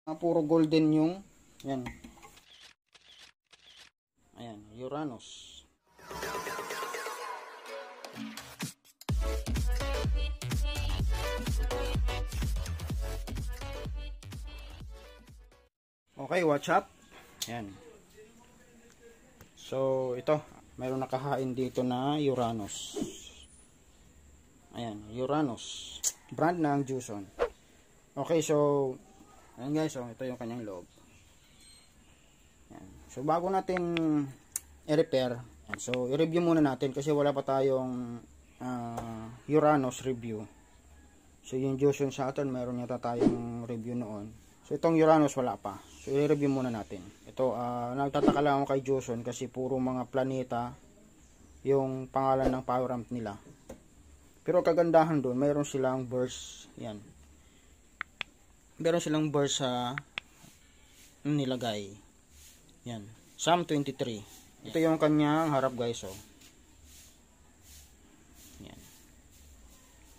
Puro golden yung yan. Ayan, Uranus. Okay, watch up. Ayan. So, ito, mayroong nakahain dito na Uranus. Ayan, Uranus. Brand ng Juson. Okay, so ayan guys, so ito yung kanyang loob. Ayan. So, bago natin i-repair, so i-review muna natin kasi wala pa tayong Uranus review. So, yung Juson Saturn, mayroon yata tayong review noon. So, itong Uranus wala pa. So, i-review muna natin. Ito, nagtataka lang ako kay Juson kasi puro mga planeta yung pangalan ng power amp nila. Pero kagandahan doon, mayroon silang burst. Yan. Meron silang burst sa nilagay. Yan. SAM 23. Ito yung kanyang harap guys. Oh. Yan.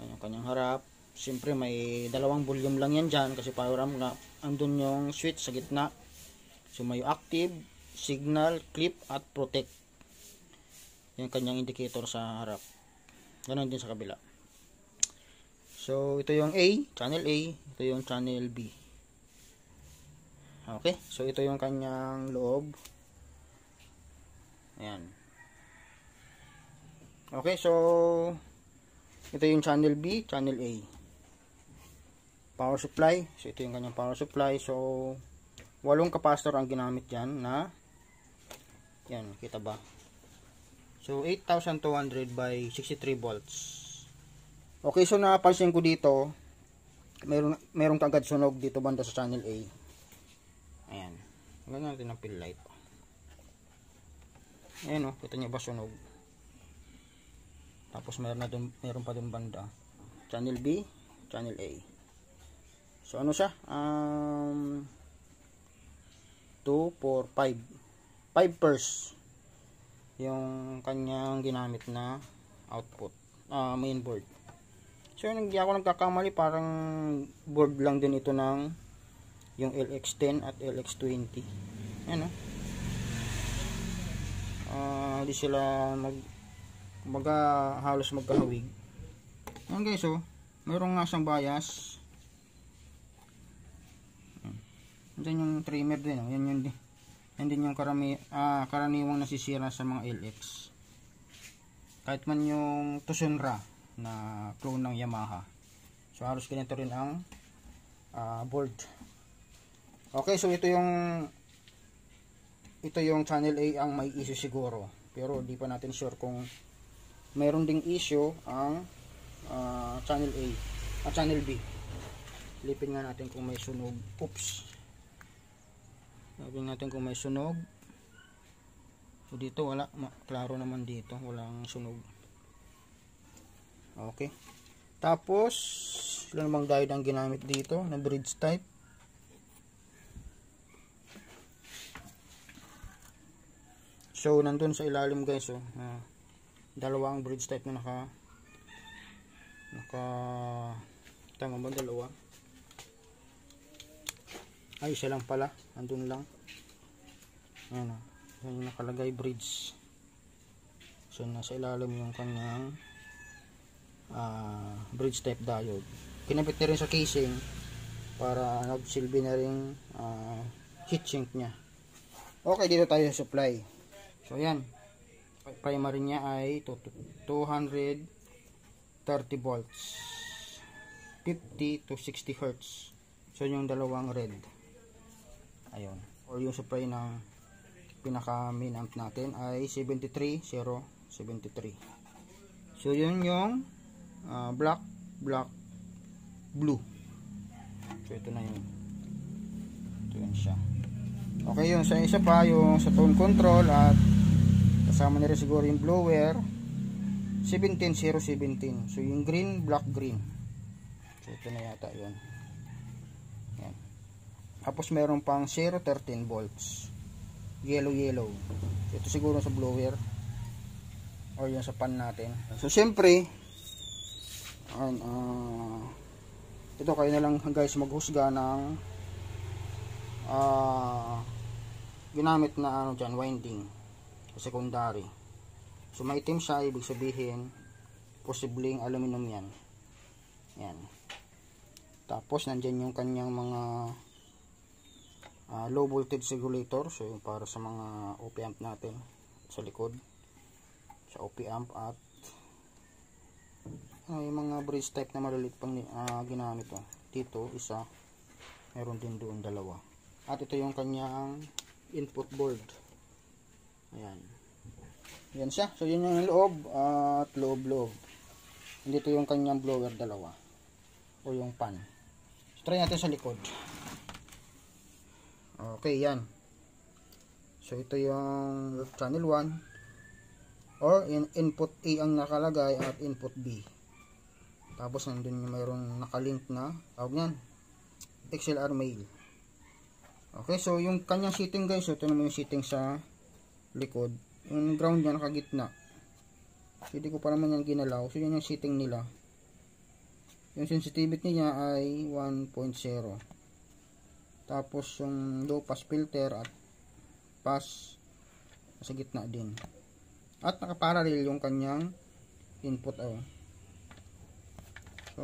Yan yung kanyang harap. Siyempre may dalawang volume lang yan dyan kasi power amp na andun yung switch sa gitna. So may active, signal, clip at protect. Yung kanyang indicator sa harap. Ganon din sa kabila. So ito yung A, channel A, ito yung channel B. Okay, so ito yung kanyang loob. Ayan. Okay, so ito yung channel B, channel A. Power supply. So ito yung kanyang power supply. So 8 capacitor ang ginamit diyan na yan, kita ba? So 8,200 by 63 volts. Okay, so napansin ko dito merong kagad sunog dito banda sa channel A. Ayan. Hanggang natin ang fill light. Ayan oh, kita niyo ba sunog? Tapos meron pa dun banda. Channel B, channel A. So ano siya? 2, 4, 5. 5 pers yung kanyang ginamit na output. Main board. So hindi ako nagkakamali, parang board lang din ito ng yung LX10 at LX20. Ayan o. Hindi sila halos magkahawig. Ayan guys o. Mayroong nga siyang bias. Yan yung trimmer din o. Yan din yung karaniwang nasisira sa mga LX. Kahit man yung Tucson-Ra na clone ng Yamaha. So halos ganito rin ang board. Okay, so ito yung channel A ang may issue siguro. Pero di pa natin sure kung mayroon ding issue ang channel A at channel B. Lipin nga natin kung may sunog. Oops. Lipin natin kung may sunog. So dito wala, klaro naman dito, walang sunog. Okay. Tapos, ilan namang diode ang ginamit dito na bridge type. So, nandun sa ilalim guys, oh, dalawang bridge type na tama ba, dalawa? Ay, isa lang pala, nandun lang. Ayan, oh. Yan yung nakalagay bridge. So, nasa ilalim yung kanyang bridge type diode. Kinabit na rin sa casing para nagsilbi na rin heat sink nya. Okay, dito tayo sa supply. So yan, primary nya ay 230 volts, 50 to 60 Hz. So yung dalawang red, ayun, or yung supply ng pinaka main amp natin ay 73073. So yun yung black, blue. So ito na yun. Ito yun siya. Okay, yung sa isa pa, yung sa tone control at kasama na rin siguro yung blower, 17017. So yung green, black, green. So ito na yata yun. Yan. Tapos meron pang 013 volts. Yellow. So ito siguro sa blower or yung sa pan natin. So syempre ito kayo na lang guys maghusga ng ginamit na ano dyan, winding sa secondary. So maitim siya, ibig sabihin posibleng aluminum yan. Yan. Tapos nandyan yung kanyang mga low voltage regulator, so yung para sa mga OP amp natin sa likod, sa OP amp, at yung mga bridge type na maliliit pang ginamit dito isa, meron din doon dalawa. At ito yung kanyang input board. Ayan. Yan siya. So yun yung loob at loob. Dito yung kanyang blower dalawa o yung pan. So, try natin sa likod. Okay, yan. So ito yung channel 1 or input A ang nakalagay at input B. Tapos nandun yung mayroong nakalink na tawag yan XLR mail. Okay, so yung kanyang setting guys, so ito naman yung setting sa likod. Yung ground niya nakagitna. So hindi ko pa naman yan ginalaw. So yun yung setting nila. Yung sensitivity niya ay 1.0. Tapos yung low pass filter at pass sa gitna din. At nakaparallel yung kanyang input. So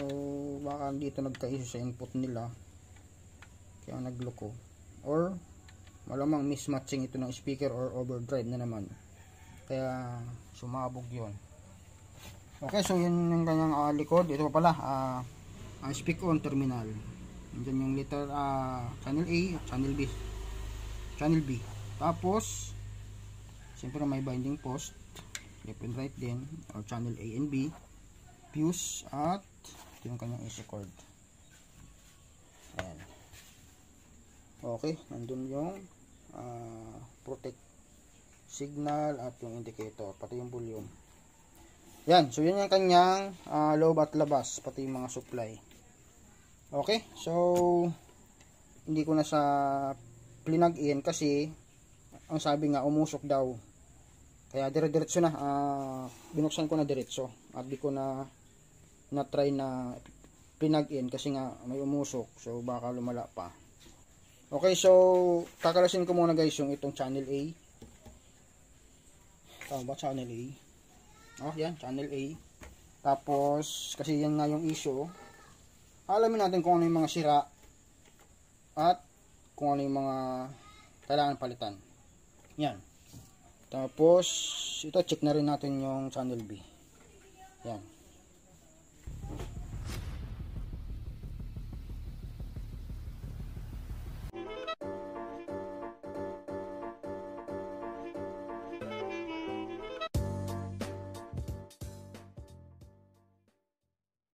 baka dito nagka-issue sa input nila, kaya nagloko. Or malamang mismatching ito ng speaker or overdrive na naman, kaya sumabog yon. Okay, so yun yung kanyang likod. Ito pa pala speak on terminal. Nandiyan yung letter channel A, channel B. Tapos siyempre may binding post left and right din, or channel A and B, fuse, at ito yung kanyang AC cord. Ayan. Okay, nandun yung protect signal at yung indicator, pati yung volume. Yan, so yun yung kanyang loob at labas, pati yung mga supply. Okay, so hindi ko na sa plinag in kasi ang sabi nga umusok daw. Kaya dire-diretso na, binuksan ko na diretso at di ko na try na plinag in kasi nga may umusok, so baka lumala pa. Okay, so kakalasin ko muna guys yung itong channel A. Tama ba channel A? Yan, channel A. Tapos kasi yan nga yung issue. Alamin natin kung ano yung mga sira at kung ano yung mga kailangan palitan. Yan. Tapos ito check na rin natin yung channel B. Yan.